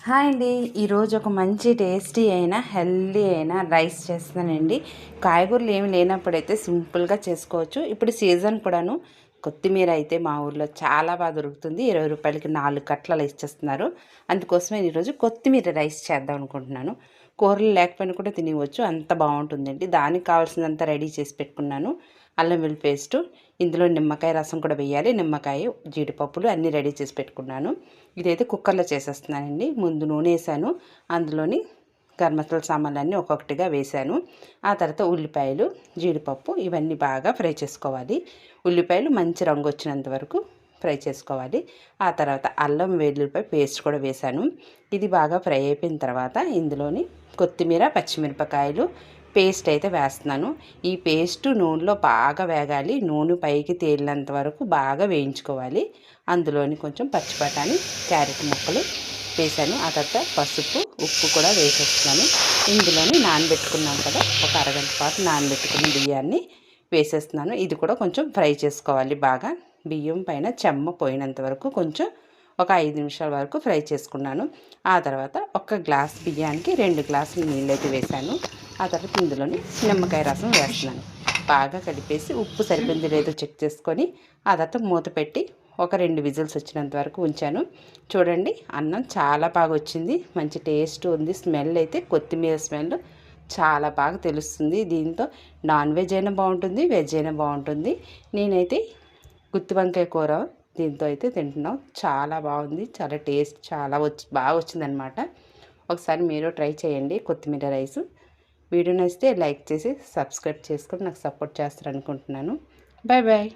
Hi అండి. ఈరోజు ఒక మంచి టేస్టీ అయిన హెల్దీ అయిన రైస్ చేస్తానండి. కాయగూరలు ఏమి లేనప్పుడైతే సింపుల్గా చేసుకోవచ్చు. ఇప్పుడు సీజన్ కూడాను. కొత్తిమీర అయితే మా ఊర్లో చాలా బాగా దొరుకుతుంది. 20 రూపాయలకి 4 కట్టలు ఇచ్చేస్తున్నారు. అందుకోసమే ఈరోజు కొత్తిమీర రైస్ చేద్దాం అనుకుంటున్నాను. కూరలు లేకపోయినా కూడా తినవచ్చు, అంత బాగుంటుందండి. దానికి కావాల్సినంత రెడీ చేసి పెట్టుకున్నాను. అల్లం వెల్లుల్లి పేస్టు, ఇందులో నిమ్మకాయ రసం కూడా వేయాలి. నిమ్మకాయ, జీడిపప్పులు అన్నీ రెడీ చేసి పెట్టుకున్నాను. ఇదైతే కుక్కర్లో చేసేస్తున్నానండి. ముందు నూనె వేసాను, అందులోని గరం మసాలా సామాన్లన్నీ ఒక్కొక్కటిగా వేసాను. ఆ తర్వాత ఉల్లిపాయలు, జీడిపప్పు ఇవన్నీ బాగా ఫ్రై చేసుకోవాలి. ఉల్లిపాయలు మంచి రంగు వచ్చినంత వరకు ఫ్రై చేసుకోవాలి. ఆ తర్వాత అల్లం వెల్లుల్లిపాయ పేస్ట్ కూడా వేసాను. ఇది బాగా ఫ్రై అయిపోయిన తర్వాత ఇందులోని కొత్తిమీర, పచ్చిమిరపకాయలు పేస్ట్ అయితే వేస్తున్నాను. ఈ పేస్ట్ నూనెలో బాగా వేగాలి. నూనె పైకి తేలినంత వరకు బాగా వేయించుకోవాలి. అందులోని కొంచెం పచ్చిబఠాణి, క్యారెట్ ముక్కలు వేసాను. ఆ తర్వాత పసుపు, ఉప్పు కూడా వేసేస్తున్నాను. ఇందులోని నానబెట్టుకున్నాం కదా, ఒక అరగంట పాటు నానబెట్టుకున్న బియ్యాన్ని వేసేస్తున్నాను. ఇది కూడా కొంచెం ఫ్రై చేసుకోవాలి బాగా. బియ్యం పైన చెమ్మ పోయినంత వరకు కొంచెం ఒక 5 నిమిషాల వరకు ఫ్రై చేసుకున్నాను. ఆ తర్వాత ఒక గ్లాస్ బియ్యానికి 2 గ్లాసులు నీళ్ళైతే వేసాను. ఆ తర్వాత ఇందులోని నిమ్మకాయ రసం వేస్తున్నాను. బాగా కలిపేసి ఉప్పు సరిపోయింది లేదో చెక్ చేసుకొని ఆ తర్వాత మూత పెట్టి ఒక 2 విజిల్స్ వచ్చినంత వరకు ఉంచాను. చూడండి, అన్నం చాలా బాగా వచ్చింది. మంచి టేస్ట్ ఉంది. స్మెల్ అయితే కొత్తిమీర స్మెల్ చాలా బాగా తెలుస్తుంది. దీంతో నాన్ వెజ్ అయినా బాగుంటుంది, వెజ్ అయినా బాగుంటుంది. నేనైతే గుత్తి వంకాయ కూర దీంతో అయితే తింటున్నాం. చాలా బాగుంది. చాలా టేస్ట్ చాలా బాగా వచ్చిందనమాట. ఒకసారి మీరు ట్రై చేయండి కొత్తిమీర రైసు. వీడియో నచ్చితే లైక్ చేసి సబ్స్క్రైబ్ చేసుకొని నాకు సపోర్ట్ చేస్తారనుకుంటున్నాను. Bye bye.